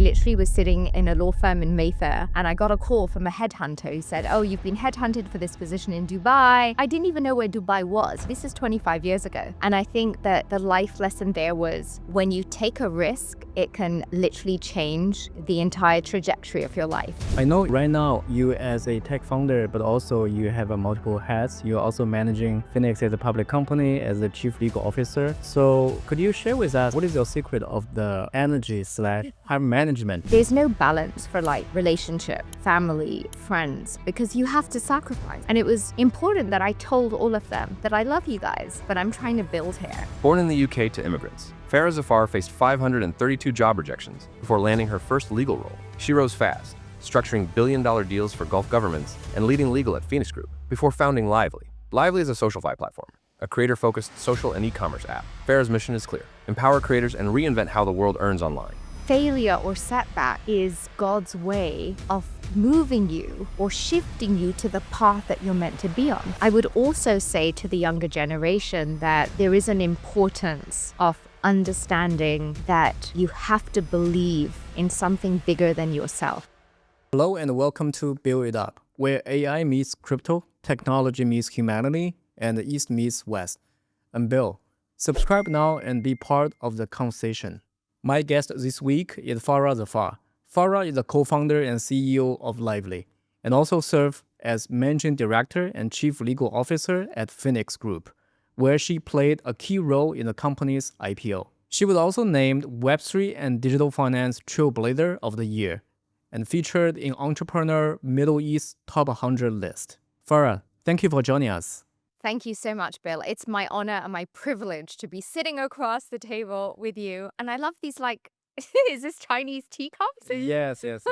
literally was sitting in a law firm in Mayfair and I got a call from a headhunter who said, oh, you've been headhunted for this position in Dubai. I didn't even know where Dubai was. This is 25 years ago. And I think that the life lesson there was when you take a risk, it can literally change the entire trajectory of your life. I know right now you as a tech founder, but also you have multiple hats. You're also managing Phoenix as a public company, as the chief legal officer. So could you share with us what is your secret of the energy/time management? There's no balance for like relationship, family, friends, because you have to sacrifice. And it was important that I told all of them that I love you guys, but I'm trying to build here. Born in the UK to immigrants, Farah Zafar faced 532 job rejections before landing her first legal role. She rose fast, structuring billion-dollar deals for Gulf governments and leading legal at Phoenix Group before founding Lyvely. Lyvely is a social-fi platform, a creator-focused social and e-commerce app. Farah's mission is clear: empower creators and reinvent how the world earns online. Failure or setback is God's way of moving you or shifting you to the path that you're meant to be on. I would also say to the younger generation that there is an importance of understanding that you have to believe in something bigger than yourself. Hello and welcome to Build It Up, where AI meets crypto, technology meets humanity, and the East meets West. I'm Bill. Subscribe now and be part of the conversation. My guest this week is Farah Zafar. Farah is the co-founder and CEO of Lyvely, and also serves as managing director and chief legal officer at Phoenix Group, where she played a key role in the company's IPO. She was also named Web3 and Digital Finance Trailblazer of the Year, and featured in Entrepreneur Middle East Top 100 list. Farah, thank you for joining us. Thank you so much, Bill. It's my honor and my privilege to be sitting across the table with you. And I love these is this Chinese teacups? Yes. It's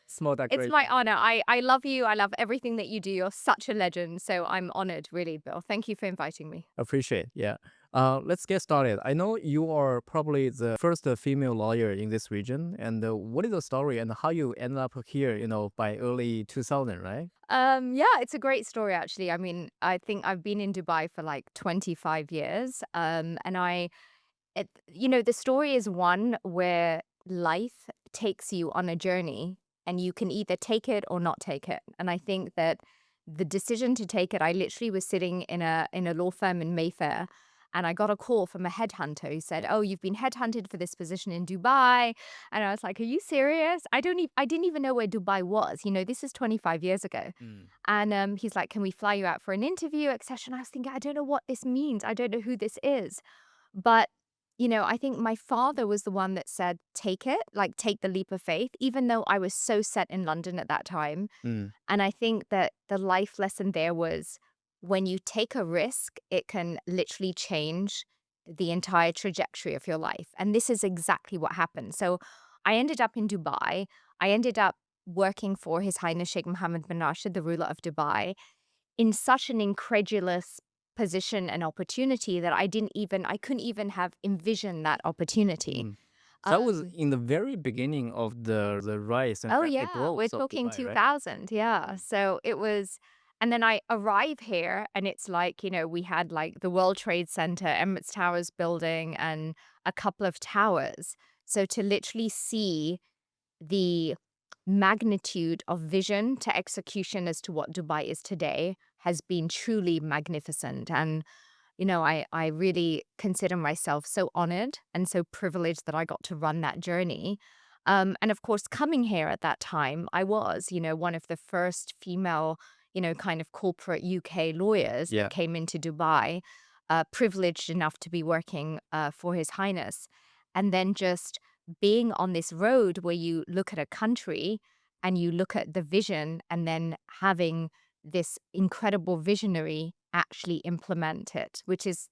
small decoration. It's my honor. I love you. I love everything that you do. You're such a legend. So I'm honored, really, Bill. Thank you for inviting me. Appreciate, yeah. Let's get started. I know you are probably the first female lawyer in this region. And what is the story and how you ended up here, by early 2000, right? Yeah, it's a great story, actually. I mean, I think I've been in Dubai for like 25 years. And the story is one where life takes you on a journey and you can either take it or not take it. And I think that the decision to take it, I literally was sitting in a law firm in Mayfair and I got a call from a headhunter who said, oh, you've been headhunted for this position in Dubai. And I was like, are you serious? I didn't even know where Dubai was. This is 25 years ago. And he's like, can we fly you out for an interview, etc. And I was thinking, I don't know what this means. I don't know who this is. But I think my father was the one that said, take it, like take the leap of faith, even though I was so set in London at that time. And I think that the life lesson there was when you take a risk, it can literally change the entire trajectory of your life. And this is exactly what happened. So I ended up in Dubai. I ended up working for His Highness Sheikh Mohammed bin Rashid, the ruler of Dubai, in such an incredulous position and opportunity that I couldn't even have envisioned that opportunity. That was in the very beginning of the rise and rapid growth we're of talking Dubai, 2000, right? yeah. So it was, and then I arrive here and it's like, we had like the World Trade Center, Emirates Towers building and a couple of towers. So to literally see the magnitude of vision to execution as to what Dubai is today has been truly magnificent. And, I really consider myself so honored and so privileged that I got to run that journey. And of course, coming here at that time, I was, one of the first female, kind of corporate UK lawyers that came into Dubai, privileged enough to be working for His Highness. And then just being on this road where you look at a country and you look at the vision and then having this incredible visionary actually implement it, which is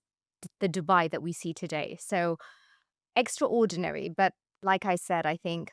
the Dubai that we see today. So extraordinary. But like I said, I think,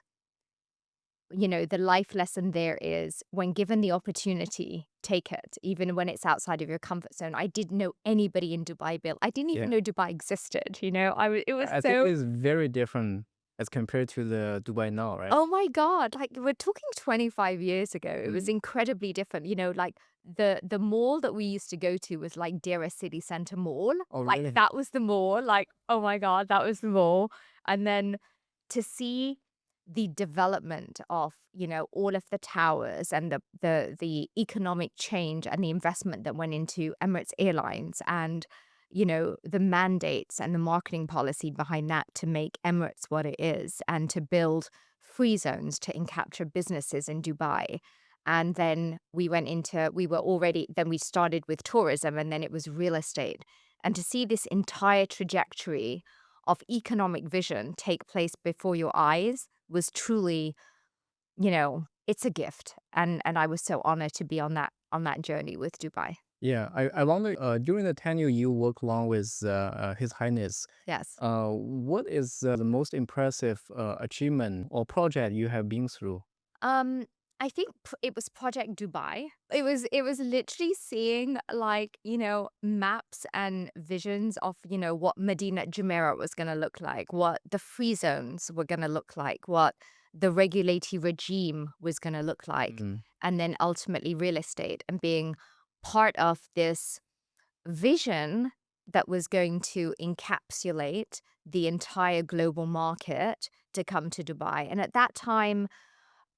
the life lesson there is when given the opportunity, take it, even when it's outside of your comfort zone. I didn't know anybody in Dubai, Bill. I didn't even know Dubai existed. I think it's very different as compared to the Dubai now, right? Oh my God. Like we're talking 25 years ago. It was incredibly different. Like the mall that we used to go to was like Dera City Center Mall. Oh, Like really? that was the mall. Like, oh my God, that was the mall. And then to see the development of, all of the towers and the economic change and the investment that went into Emirates Airlines and, the mandates and the marketing policy behind that to make Emirates what it is and to build free zones to capture businesses in Dubai. And then we started with tourism and then it was real estate. And to see this entire trajectory of economic vision take place before your eyes was truly, it's a gift. And I was so honored to be on that journey with Dubai. Yeah, I wonder, during the tenure you work along with His Highness, Yes. what is the most impressive achievement or project you have been through? Um, I think it was Project Dubai. It was literally seeing like, maps and visions of, what Medina Jumeirah was going to look like, what the free zones were going to look like, what the regulatory regime was going to look like, Mm, and then ultimately real estate and being part of this vision that was going to encapsulate the entire global market to come to Dubai. And at that time,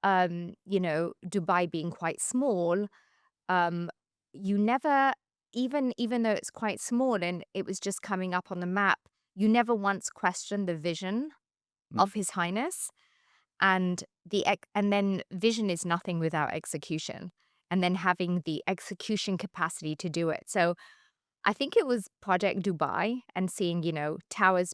Dubai being quite small, um, you never, even though it's quite small and it was just coming up on the map, you never once questioned the vision mm. of His Highness. And then vision is nothing without execution. And then having the execution capacity to do it. So I think it was Project Dubai and seeing, towers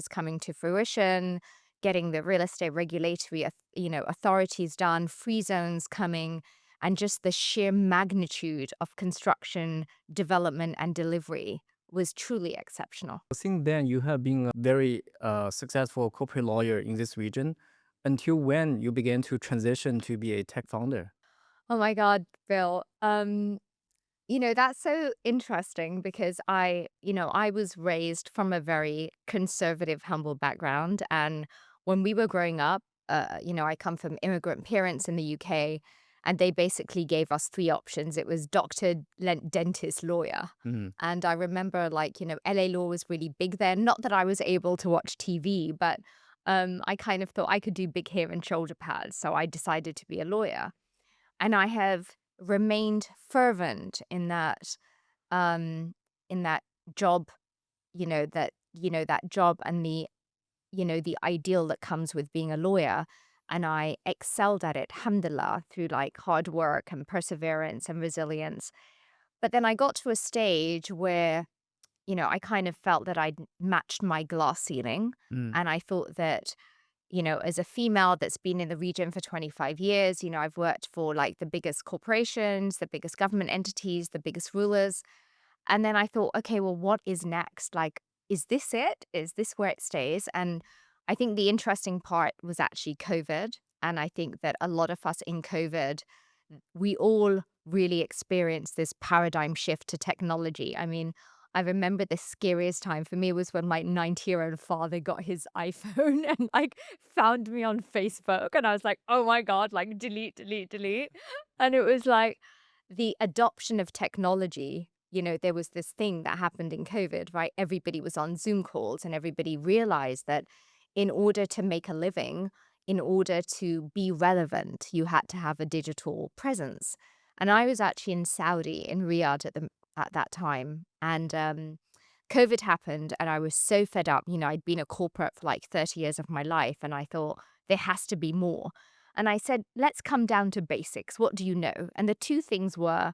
coming to fruition, getting the real estate regulatory, authorities done, free zones coming, and just the sheer magnitude of construction, development, and delivery was truly exceptional. Since then, you have been a very successful corporate lawyer in this region. Until when you began to transition to be a tech founder? Oh my God, Bill. That's so interesting because I was raised from a very conservative, humble background. And when we were growing up, I come from immigrant parents in the UK, and they basically gave us three options. It was doctor, dentist, lawyer. Mm, And I remember, like, LA law was really big then. Not that I was able to watch TV, but I kind of thought I could do big hair and shoulder pads. So I decided to be a lawyer. And I have remained fervent um in that job, that job and the ideal that comes with being a lawyer. And I excelled at it, alhamdulillah, through like hard work and perseverance and resilience. But then I got to a stage where, I kind of felt that I'd matched my glass ceiling. mm. And I thought that, as a female that's been in the region for 25 years, I've worked for like the biggest corporations, the biggest government entities, the biggest rulers. And then I thought, okay, well, what is next? Like, is this it? Is this where it stays? And I think the interesting part was actually COVID. And I think that a lot of us in COVID, we all really experienced this paradigm shift to technology. I mean, I remember the scariest time for me was when my 90-year-old father got his iPhone and like found me on Facebook. And I was like, oh my God, like delete, delete, delete. And it was like the adoption of technology. There was this thing that happened in COVID, right? Everybody was on Zoom calls and everybody realized that in order to make a living, in order to be relevant, you had to have a digital presence. And I was actually in Saudi, in Riyadh at that time. And COVID happened and I was so fed up. I'd been a corporate for like 30 years of my life and I thought there has to be more. And I said, let's come down to basics. What do you know? And the two things were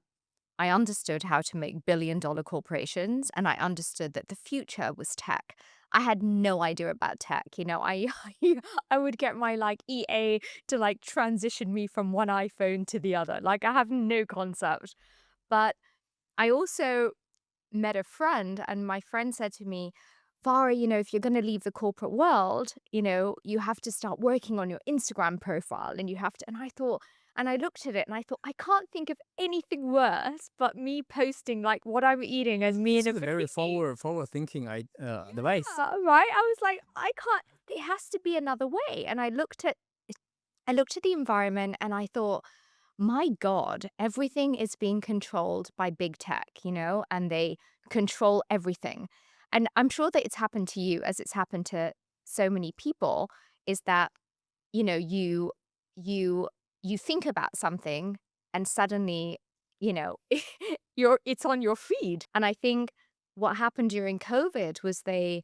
I understood how to make billion-dollar corporations, and I understood that the future was tech. I had no idea about tech. I would get my like EA to like transition me from one iPhone to the other. Like I have no concept. But I also met a friend, and my friend said to me, Farah, if you're going to leave the corporate world, you have to start working on your Instagram profile and you have to. And I thought, and I looked at it and I thought, I can't think of anything worse but me posting like what I'm eating as me This in a is a very bikini. forward thinking device. Right? I was like, I can't, there has to be another way. And I looked at the environment and I thought, my God, everything is being controlled by big tech, and they control everything. And I'm sure that it's happened to you as it's happened to so many people. is that, you know, you you think about something and suddenly, you know, it's on your feed. And I think what happened during COVID was they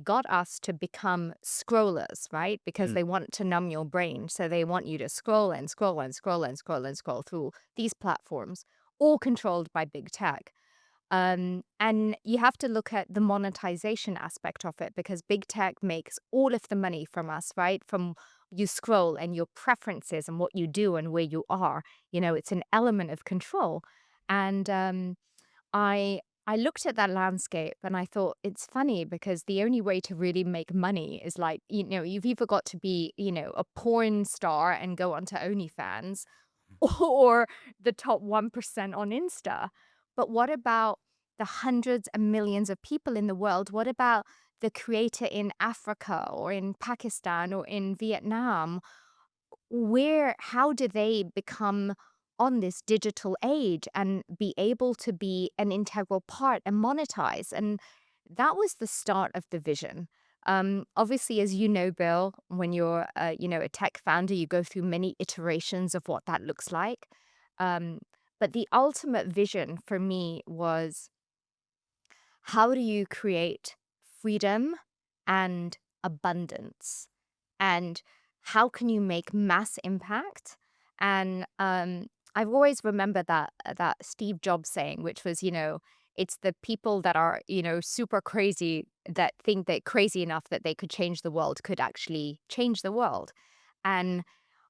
got us to become scrollers, right? Because Mm. they want to numb your brain. So they want you to scroll and scroll and scroll and scroll and scroll through these platforms, all controlled by big tech. And you have to look at the monetization aspect of it because big tech makes all of the money from us, right? From you scroll and your preferences and what you do and where you are. It's an element of control. And I looked at that landscape and I thought it's funny because the only way to really make money is like, you've either got to be, a porn star and go onto OnlyFans or the top 1% on Insta. But what about the hundreds and millions of people in the world? What about the creator in Africa or in Pakistan or in Vietnam? How do they become on this digital age and be able to be an integral part and monetize? And that was the start of the vision. Obviously, as you know, Bill, when you're a tech founder, you go through many iterations of what that looks like. Um, but the ultimate vision for me was, how do you create freedom and abundance? And how can you make mass impact? And I've always remembered that Steve Jobs saying, which was, it's the people that are, super crazy that think they're crazy enough that they could change the world could actually change the world. And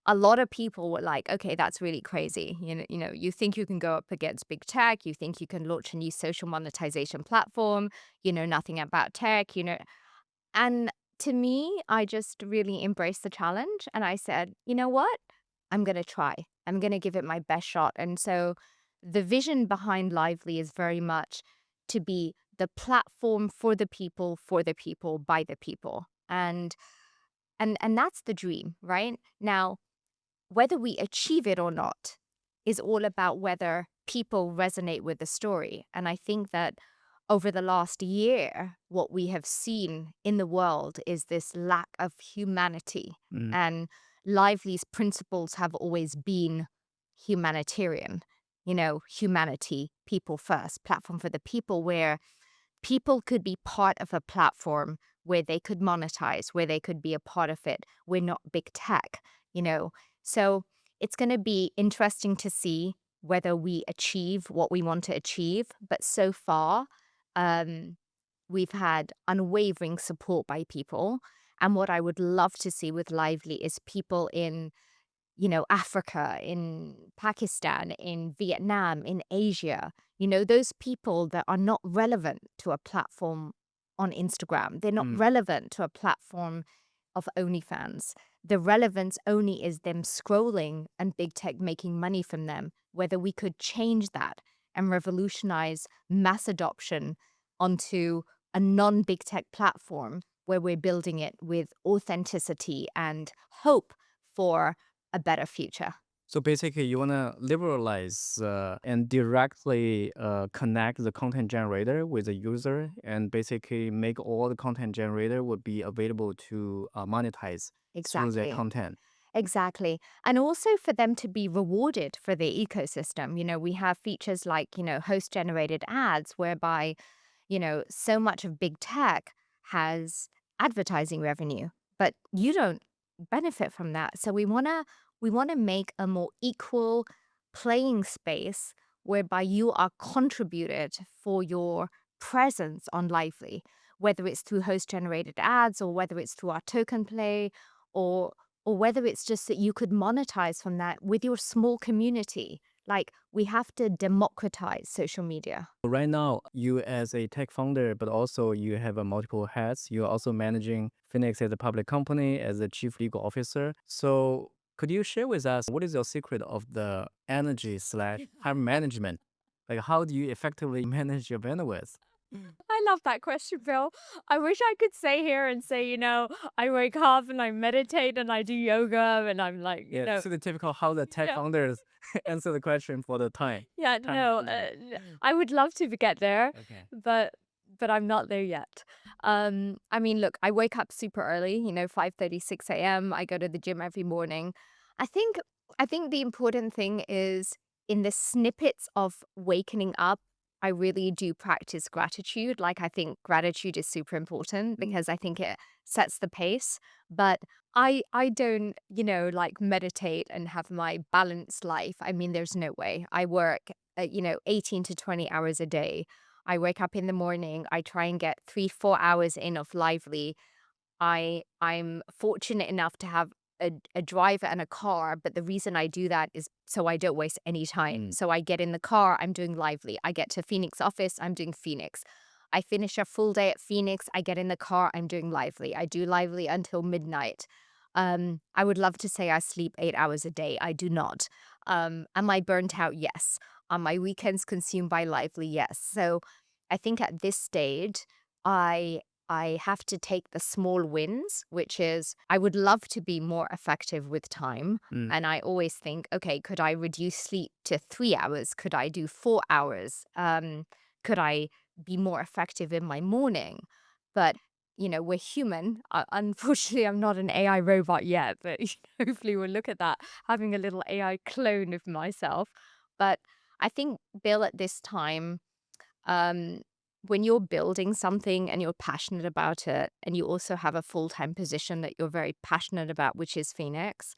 a lot of people were like, okay, that's really crazy. You think you can go up against big tech, you think you can launch a new social monetization platform, you know nothing about tech, and to me, I just really embraced the challenge and I said, you know what? I'm going to try. I'm going to give it my best shot. And so the vision behind Lively is very much to be the platform for the people, by the people. And that's the dream, right? Now, whether we achieve it or not is all about whether people resonate with the story. And I think that over the last year, what we have seen in the world is this lack of humanity. Mm. And Lively's principles have always been humanitarian, humanity, people first, platform for the people, where people could be part of a platform where they could monetize, where they could be a part of it. We're not big tech, you know. So it's going to be interesting to see whether we achieve what we want to achieve. But so far, um, we've had unwavering support by people. And what I would love to see with Lively is people in Africa, in Pakistan, in Vietnam, in Asia, those people that are not relevant to a platform on Instagram. They're not Mm. relevant to a platform of OnlyFans. The relevance only is them scrolling and big tech making money from them. Whether we could change that and revolutionize mass adoption onto a non-big tech platform where we're building it with authenticity and hope for a better future. So basically, you want to liberalize and directly connect the content generator with the user, and basically make all the content generator would be available to monetize through their Exactly. content. Exactly. And also for them to be rewarded for their ecosystem. We have features like, host generated ads, whereby, so much of big tech has advertising revenue, but you don't benefit from that. So we want to make a more equal playing space whereby you are contributed for your presence on Lively, whether it's through host generated ads or whether it's through our token play or whether it's just that you could monetize from that with your small community. Like, we have to democratize social media. Right now, you as a tech founder, but also you have a multiple hats. You're also managing Phoenix as a public company as a chief legal officer. So could you share with us what is your secret of the energy slash time management? Like, how do you effectively manage your bandwidth? I love that question, Bill. I wish I could say here and say, I wake up and I meditate and I do yoga and I'm like, Yeah, so the typical how the tech yeah. founders answer the question for the time. Yeah, Time no, management. I would love to get there, Okay. but but I'm not there yet. I mean, look, I wake up super early, 5:30, 6 a.m. I go to the gym every morning. I think I think the important thing is in the snippets of wakening up, I really do practice gratitude. Like I think gratitude is super important because I think it sets the pace. But I don't, like meditate and have my balanced life. I mean, there's no way. I work 18 to 20 hours a day. I wake up in the morning, I try and get 3, 4 hours in of Lively. I'm fortunate enough to have a driver and a car, but the reason I do that is so I don't waste any time. Mm. So I get in the car, I'm doing Lively. I get to Phoenix office, I'm doing Phoenix. I finish a full day at Phoenix, I get in the car, I'm doing Lively. I do Lively until midnight. I would love to say I sleep 8 hours a day. I do not. Am I burnt out? Yes. Are my weekends consumed by Lively? Yes. So I think at this stage, I I have to take the small wins, which is I would love to be more effective with time. Mm. And I always think, okay, could I reduce sleep to 3 hours? Could I do 4 hours? Could I be more effective in my morning? But, we're human. Unfortunately, I'm not an AI robot yet, but hopefully we'll look at that, having a little AI clone of myself. But I think, Bill, at this time, um, when you're building something and you're passionate about it, and you also have a full-time position that you're very passionate about, which is Phoenix,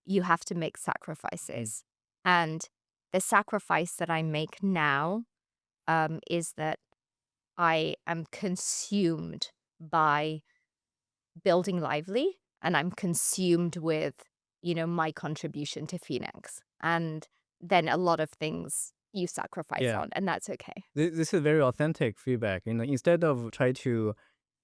you have to make Mm. sacrifices. And the sacrifice that I make now is that I am consumed by building Lively, and I'm consumed with, my contribution to Phoenix. And then a lot of things you sacrifice Yeah. on, and that's okay. This is very authentic feedback. Instead of try to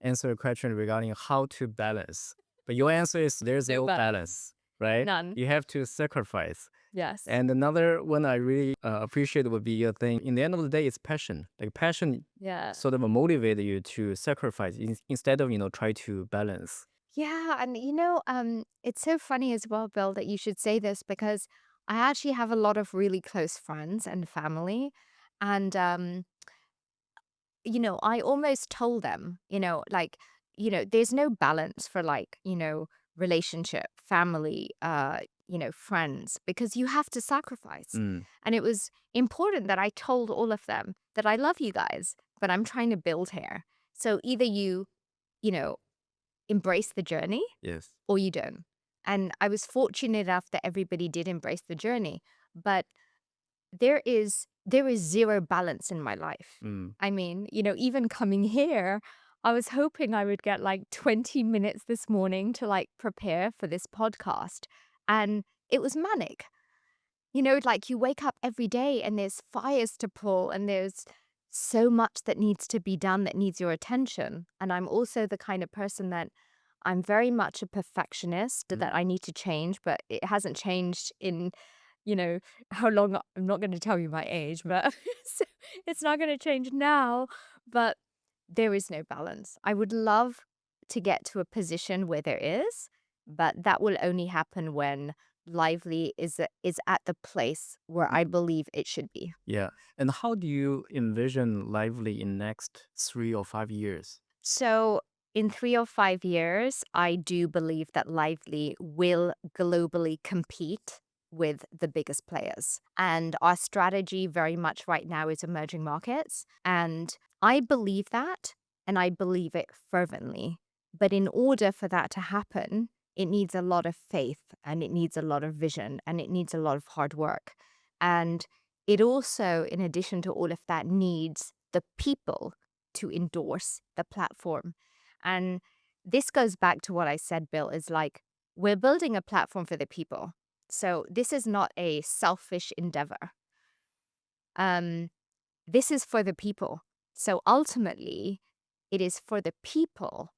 answer a question regarding how to balance, but your answer is there's No no balance. balance, right? None. You have to sacrifice. Yes. And another one I really appreciate would be a thing. In the end of the day, it's passion. Like passion Yeah. sort of motivate you to sacrifice instead of try to balance. Yeah, and it's so funny as well, Bill, that you should say this because I actually have a lot of really close friends and family. And I almost told them, like, there's no balance for like, relationship, family, friends, because you have to sacrifice. Mm. And it was important that I told all of them that I love you guys, but I'm trying to build here. So either you know, embrace the journey Yes. or you don't. And I was fortunate enough that everybody did embrace the journey, but there is zero balance in my life. Mm. I mean, even coming here, I was hoping I would get like 20 minutes this morning to like prepare for this podcast. And it was manic. Like you wake up every day and there's fires to pull and there's so much that needs to be done that needs your attention. And I'm also the kind of person that I'm very much a perfectionist Mm. that I need to change, but it hasn't changed in, you know, how long. I'm not going to tell you my age, but so it's not going to change now. But there is no balance. I would love to get to a position where there is, but that will only happen when Lively is at the place where I believe it should be. Yeah. And how do you envision Lively in next 3 or 5 years? So, in 3 or 5 years, I do believe that Lively will globally compete with the biggest players. And our strategy very much right now is emerging markets. And I believe that, and I believe it fervently. But in order for that to happen, it needs a lot of faith and it needs a lot of vision and it needs a lot of hard work. And it also, in addition to all of that, needs the people to endorse the platform. And this goes back to what I said, Bill, is like we're building a platform for the people. So this is not a selfish endeavor. Um, this is for the people. So ultimately, it is for the people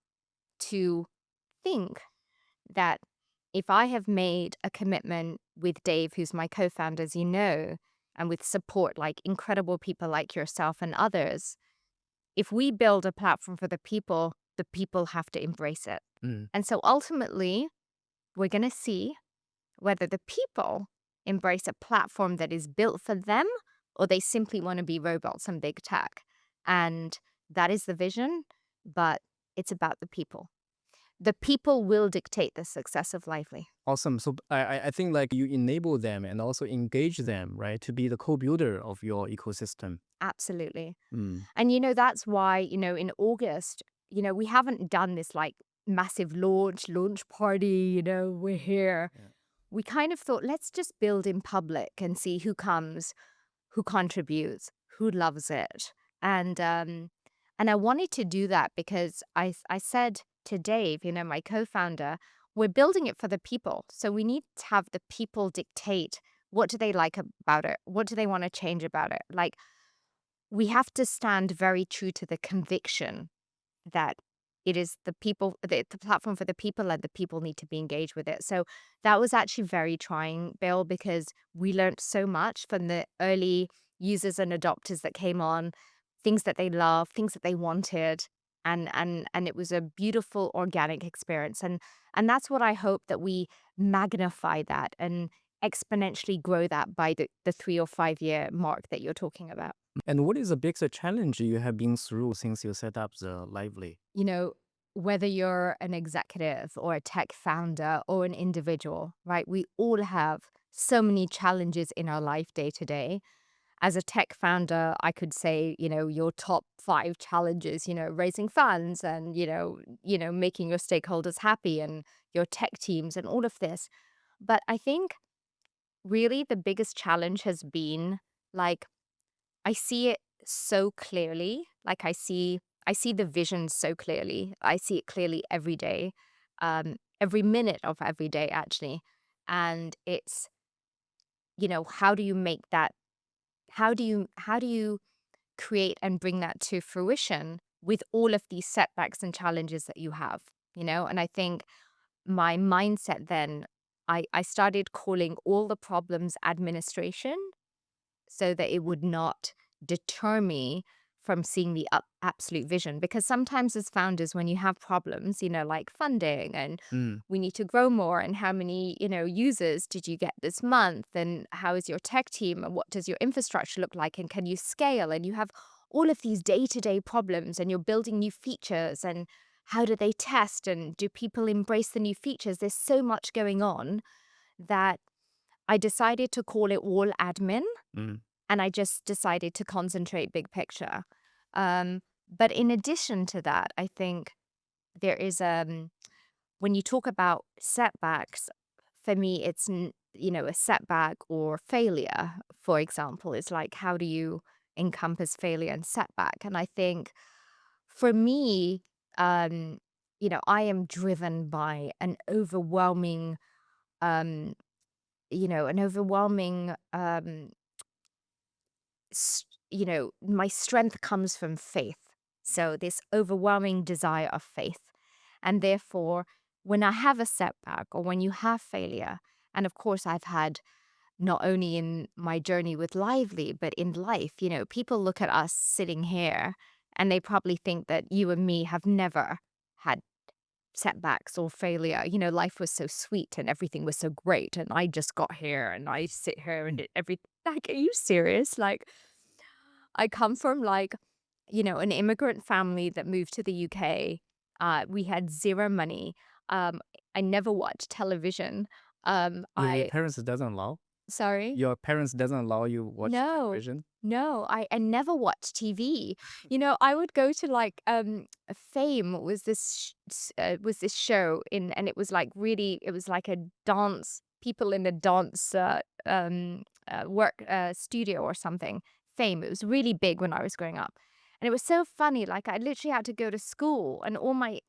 to think that if I have made a commitment with Dave, who's my co-founder, as you know, and with support like incredible people like yourself and others, if we build a platform for the people have to embrace it. Mm. And so ultimately, we're going to see whether the people embrace a platform that is built for them or they simply want to be robots and big tech. And That is the vision, but it's about the people. The people will dictate the success of Lively. Awesome. So I think like you enable them and also engage them, right, to be the co-builder of your ecosystem. Absolutely. Mm. And, that's why, in August, we haven't done this like massive launch party, we're here. Yeah. We kind of thought, let's just build in public and see who comes, who contributes, who loves it. And I wanted to do that because I said to Dave, my co-founder, we're building it for the people. So we need to have the people dictate what do they like about it? What do they want to change about it? Like, we have to stand very true to the conviction that it is the people, the platform for the people, and the people need to be engaged with it. So that was actually very trying, Bill, because we learned so much from the early users and adopters that came on, things that they loved, things that they wanted. And it was a beautiful organic experience. And that's what I hope, that we magnify that and exponentially grow that by the 3 or 5 year mark that you're talking about. And what is the biggest challenge you have been through since you set up the Lively? you know, Whether you're an executive or a tech founder or an individual, right? We all have so many challenges in our life day to day. As a tech founder, I could say, your top 5 challenges, raising funds and, making your stakeholders happy and your tech teams and all of this. But I think really the biggest challenge has been like, I see it so clearly. Like, I see the vision so clearly. I see it clearly every day, every minute of every day, actually. And it's, how do you make that? How do you create and bring that to fruition with all of these setbacks and challenges that you have? And I think my mindset then, I started calling all the problems administration, so that it would not deter me from seeing the absolute vision. Because sometimes, as founders, when you have problems, like funding and Mm. we need to grow more, and how many, users did you get this month, and how is your tech team, and what does your infrastructure look like, and can you scale? And you have all of these day-to-day problems, and you're building new features, and how do they test, and do people embrace the new features? There's so much going on that I decided to call it all admin, Mm. and I just decided to concentrate big picture. But in addition to that, I think there is, when you talk about setbacks, for me, it's a setback or failure. For example, is like, how do you encompass failure and setback? And I think for me, I am driven by um, an overwhelming my strength comes from faith. So, this overwhelming desire of faith. And therefore, when I have a setback or when you have failure, and of course, I've had not only in my journey with Lively, but in life, people look at us sitting here and they probably think that you and me have never had setbacks or failure. Life was so sweet and everything was so great. And I just got here and I sit here and like, are you serious? Like, I come from like, an immigrant family that moved to the UK. We had zero money. Um, I never watched television. Your I parents doesn't allow? Sorry. Your parents doesn't allow you watch No, television? no, I never watched TV. I would go to like Fame was this show in, and it was like really, it was like a dance, people in a dance work studio or something. Fame. It was really big when I was growing up. And it was so funny. Like, I literally had to go to school, and all my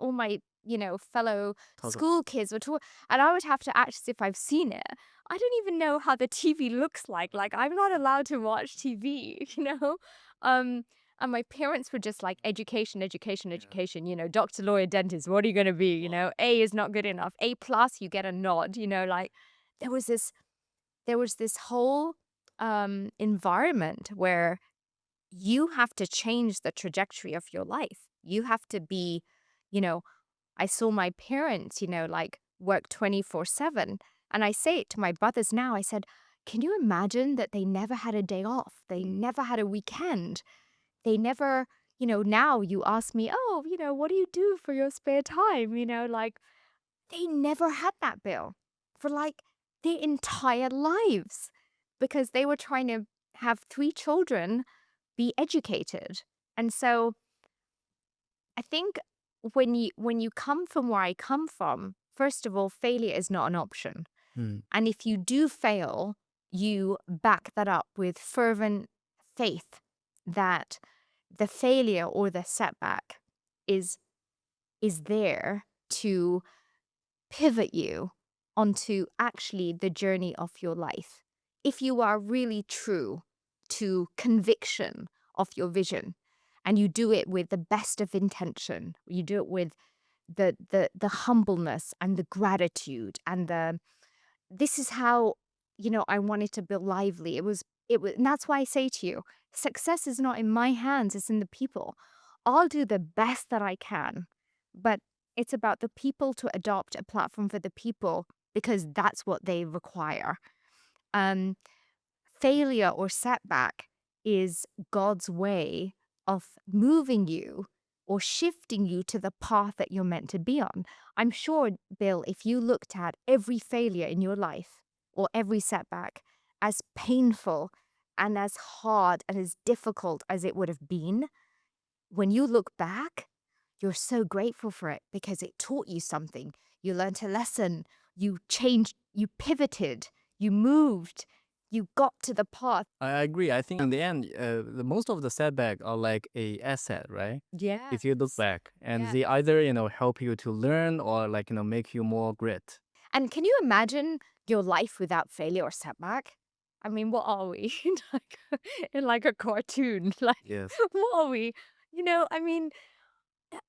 fellow Talk. school kids were talking, and I would have to act as if I've seen it. I don't even know how the TV looks like. Like, I'm not allowed to watch TV, you know? Um, and my parents were just like, education, education, Yeah. education, doctor, lawyer, dentist, what are you going to be? A is not good enough. A plus, you get a nod, like there was this, whole environment where you have to change the trajectory of your life. You have to be, you know, I saw my parents, like work 24/7. And I say it to my brothers now. I said, can you imagine that they never had a day off? They never had a weekend. They never, now you ask me, oh, what do you do for your spare time? Like they never had that bill for like their entire lives because they were trying to have 3 children be educated. And so I think when you come from where I come from, first of all, failure is not an option. Mm. And if you do fail, you back that up with fervent faith that the failure or the setback is there to pivot you onto actually the journey of your life. If you are really true to conviction of your vision and you do it with the best of intention, you do it with the humbleness and the gratitude and the this is how I wanted to build Lively. It was and that's why I say to you, success is not in my hands, it's in the people. I'll do the best that I can, but it's about the people to adopt a platform for the people because that's what they require. Um, Failure or setback is God's way of moving you or shifting you to the path that you're meant to be on. I'm sure, Bill, if you looked at every failure in your life or every setback as painful and as hard and as difficult as it would have been, when you look back, you're so grateful for it because it taught you something. You learned a lesson, you changed, you pivoted, you moved, you got to the path. I agree. I think in the end, the most of the setback are like a asset, right? If you look Yes. back, and Yeah. they either help you to learn or like make you more grit. And can you imagine your life without failure or setback? I mean, what are we? like in like a cartoon. Like Yes. what are we? I mean,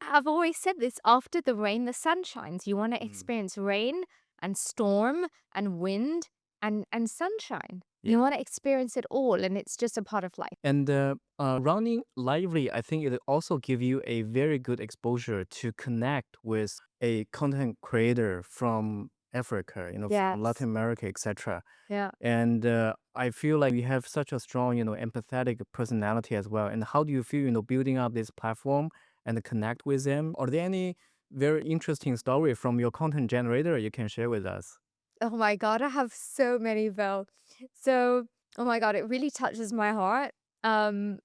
I've always said this after the rain, the sun shines. You want to Mm. experience rain and storm and wind and sunshine. Yeah. You want to experience it all, and it's just a part of life. And running Lively, I think it also give you a very good exposure to connect with a content creator from Africa, from Yes. Latin America, etc. Yeah. And I feel like you have such a strong, empathetic personality as well. And how do you feel, building up this platform and connect with them? Are there any very interesting story from your content generator you can share with us? Oh my God, I have so many, Bill. So, oh my God, it really touches my heart. Um,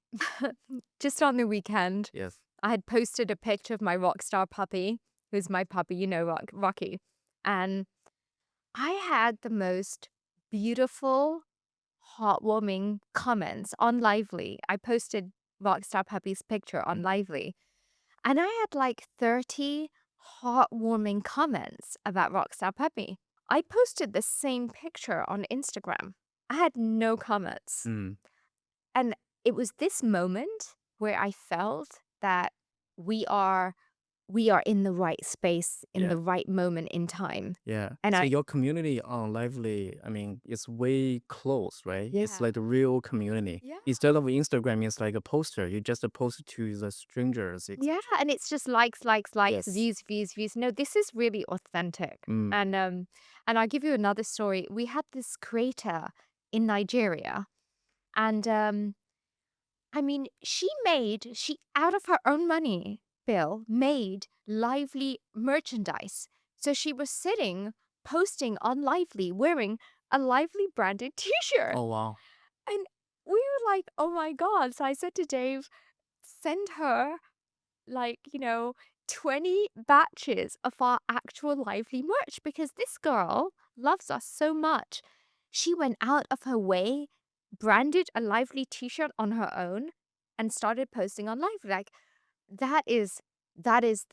just on the weekend, Yes. I had posted a picture of my rock star puppy, who's my puppy, Rocky. And I had the most beautiful, heartwarming comments on Lively. I posted Rockstar Puppy's picture on Lively, and I had like 30 heartwarming comments about Rockstar Puppy. I posted the same picture on Instagram. I had no comments. Mm. And it was this moment where I felt that we are we are in the right space in Yeah. the right moment in time. Yeah. And So I your community on Lively, I mean, it's way close, right? It's yeah. like the real community. Yeah. Instead of Instagram, it's like a poster. You just post it to the strangers, Yeah, etc. and it's just likes, likes, likes, Yes. views, views, views. No, this is really authentic. Mm. And I'll give you another story. We had this creator in Nigeria, and I mean, she out of her own money, Bill, made Lively merchandise. So she was sitting posting on Lively wearing a Lively branded t-shirt. Oh, wow. And we were like, "Oh my God." So I said to Dave, "Send her like, 20 batches of our actual Lively merch because this girl loves us so much. She went out of her way, branded a Lively t-shirt on her own, and started posting on Lively. Like that is that is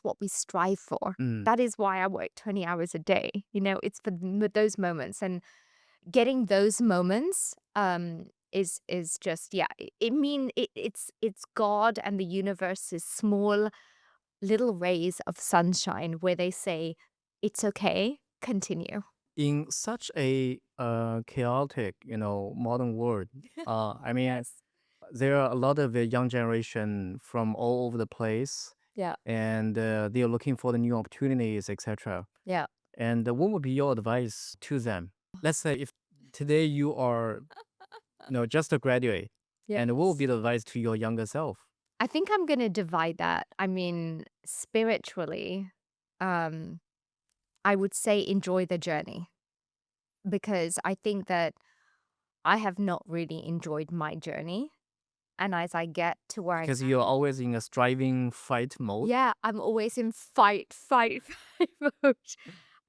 what we strive for. Mm. That is why I work 20 hours a day. It's for those moments, and getting those moments is just yeah it's God and the universe's small little rays of sunshine where they say it's okay, continue. In such a chaotic, modern world, I mean, Yes. there are a lot of young generation from all over the place, Yeah. and they are looking for the new opportunities, etc. Yeah. And what would be your advice to them? Let's say if today you are, just a graduate, And what would Yes. be the advice to your younger self? I think I'm gonna divide that. I mean, spiritually, um, I would say enjoy the journey because I think that I have not really enjoyed my journey. And as I get to where I'm Because you're at, always in a striving fight mode. yeah, I'm always in fight, fight, fight mode.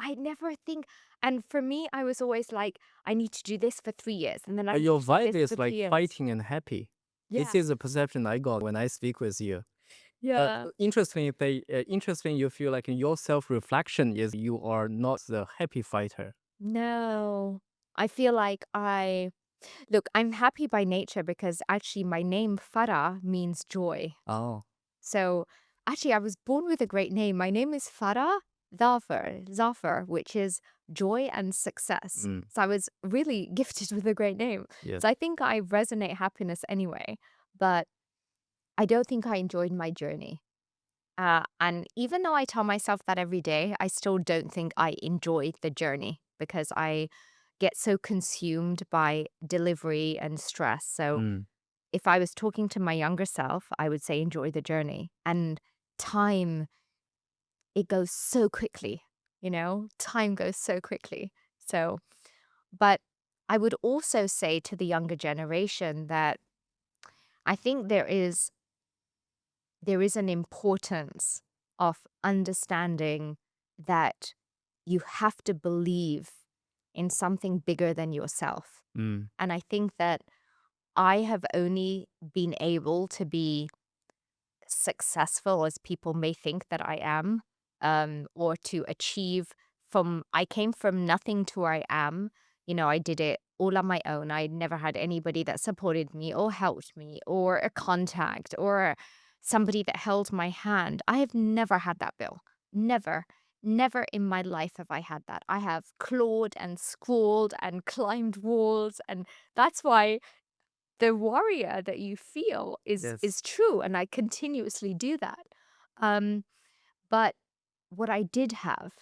I never think, and for me, I was always like, I need to do this for 3 years, and then I But need your to do vibe this for is like 3 years. fighting and happy. This Yeah, is a perception I got when I speak with you. yeah. Interesting you feel like your self-reflection is you are not the happy fighter. No, I feel like look, I'm happy by nature because actually my name Farah means joy. Oh. So actually, I was born with a great name. My name is Farah Zafar, which is joy and success. Mm, So I was really gifted with a great name. yes. So I think I resonate happiness anyway, but I don't think I enjoyed my journey. And even though I tell myself that every day, I still don't think I enjoy the journey because I get so consumed by delivery and stress. So Mm, if I was talking to my younger self, I would say enjoy the journey. And time, it goes so quickly, time goes so quickly. So, but I would also say to the younger generation that I think there is an importance of understanding that you have to believe in something bigger than yourself. mm, And I think that I have only been able to be successful as people may think that I am, or to achieve I came from nothing to where I am. I did it all on my own. I never had anybody that supported me or helped me or a contact or somebody that held my hand. I have never had that, Bill. Never. Never in my life have I had that. I have clawed and scrawled and climbed walls. And that's why the warrior that you feel yes. is true, and I continuously do that. Um, but what I did have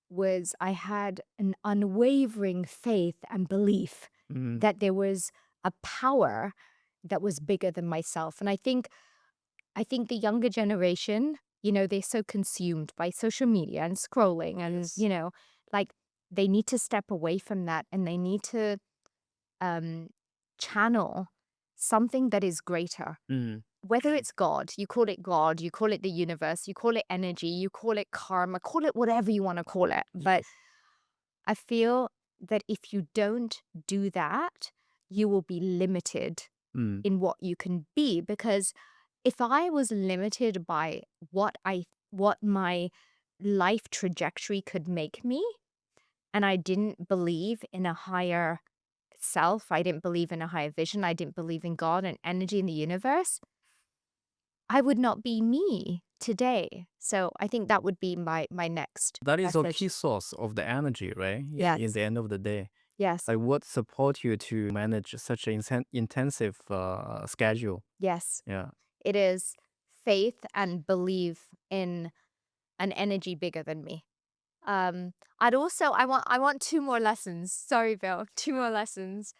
was I had an unwavering faith and belief Mm, that there was a power that was bigger than myself. And I think the younger generation, they're so consumed by social media and scrolling and, yes. like they need to step away from that and they need to um, channel something that is greater. Mm, Whether it's God, you call it the universe, you call it energy, you call it karma, call it whatever you want to call it. But yes. I feel that if you don't do that, you will be limited Mm, in what you can be. Because if I was limited by what my life trajectory could make me, and I didn't believe in a higher self, I didn't believe in a higher vision, I didn't believe in God and energy in the universe, I would not be me today. So I think that would be my next that is a key message. source of the energy, right? In Yes. the end of the day. Yes. Like what support you to manage such an intensive schedule? Yes. Yeah. It is faith and belief in an energy bigger than me. I want two more lessons. Sorry, Bill. Two more lessons.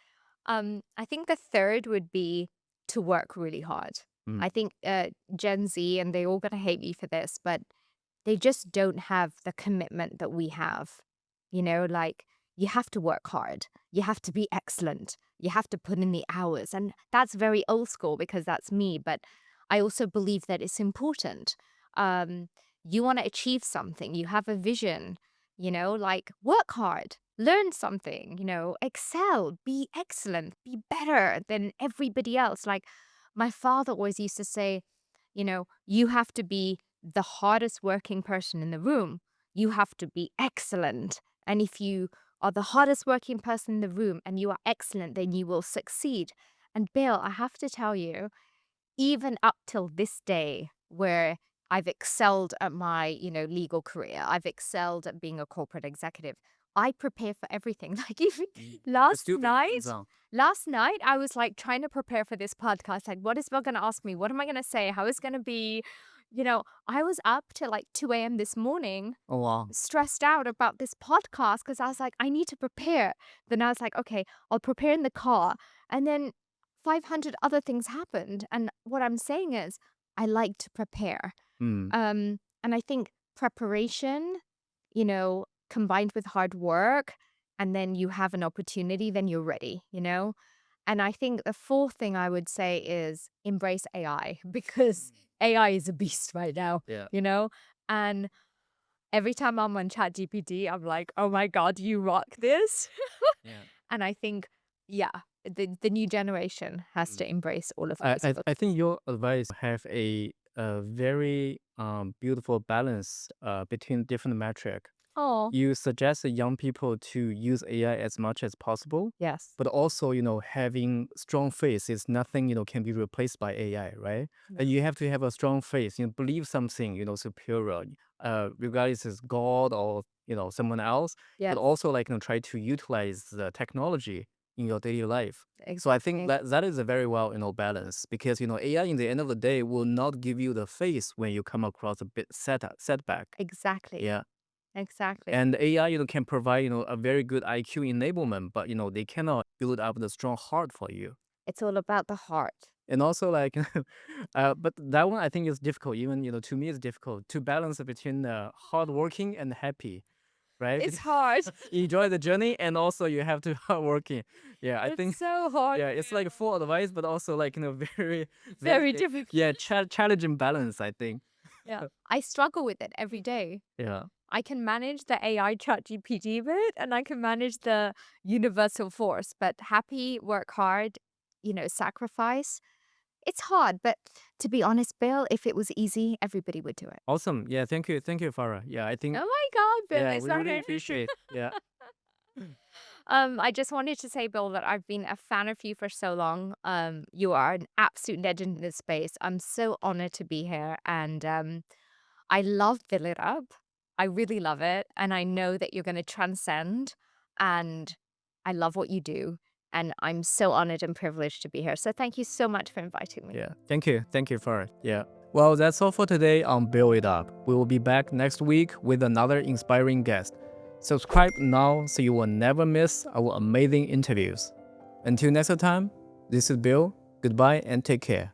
I think the third would be to work really hard. Mm, I think Gen Z, and they're all gonna hate me for this, but they just don't have the commitment that we have. Like you have to work hard. You have to be excellent. You have to put in the hours. And that's very old school because that's me. But I also believe that it's important. You want to achieve something, you have a vision, like work hard, learn something, excel, be excellent, be better than everybody else. Like my father always used to say, you have to be the hardest working person in the room. You have to be excellent. And if you are the hardest working person in the room and you are excellent, then you will succeed. And Bill, I have to tell you, even up till this day, where I've excelled at my, legal career, I've excelled at being a corporate executive. I prepare for everything. Like even you're last still very night, hands-on. last night I was like trying to prepare for this podcast. Like, what is Bill going to ask me? What am I going to say? How is it going to be? I was up till like 2 a.m. this morning, Oh wow. stressed out about this podcast because I was like, I need to prepare. Then I was like, okay, I'll prepare in the car. And then 500 other things happened. And what I'm saying is, I like to prepare. Mm. And I think preparation, combined with hard work, and then you have an opportunity, then you're ready. And I think the fourth thing I would say is embrace AI because AI is a beast right now, Yeah. you know? And every time I'm on ChatGPT, I'm like, oh my God, you rock this. Yeah. And I think, yeah, the new generation has to embrace all of I, those. I I think your advice have a very beautiful balance between different metric. Oh, You suggest the young people to use AI as much as possible, yes. but also, having strong faith is nothing, can be replaced by AI, right? No. And you have to have a strong faith, believe something, superior, regardless is God or, someone else, but Yes, also like, try to utilize the technology in your daily life. So I think exactly. that is a very well, balance because, AI in the end of the day will not give you the faith when you come across a bit setback. Exactly. Yeah. Exactly. And AI, can provide, a very good IQ enablement, but, they cannot build up the strong heart for you. It's all about the heart. And also like, but that one I think is difficult. Even, to me it's difficult to balance between hardworking and happy, right? It's Because hard. you enjoy the journey and also you have to hardworking. Yeah, I It's think, so hard. yeah, it's like full advice, but also like, very, very, Very difficult. yeah, challenging balance, I think. Yeah. I struggle with it every day. Yeah. I can manage the AI chat GPT bit and I can manage the universal force, but happy, work hard, sacrifice. It's hard, but to be honest, Bill, if it was easy, everybody would do it. Awesome. Yeah, thank you. Thank you, Farah. Yeah, I Oh think, my God, Bill, yeah, it's we not really gonna appreciate. Yeah. I just wanted to say, Bill, that I've been a fan of you for so long. You are an absolute legend in this space. I'm so honored to be here. And I love Fill It Up. I really love it. And I know that you're going to transcend. And I love what you do. And I'm so honored and privileged to be here. So thank you so much for inviting me. Yeah. Thank you. Thank you for it. Yeah. Well, that's all for today on Build It Up. We will be back next week with another inspiring guest. Subscribe now so you will never miss our amazing interviews. Until next time, this is Bill. Goodbye and take care.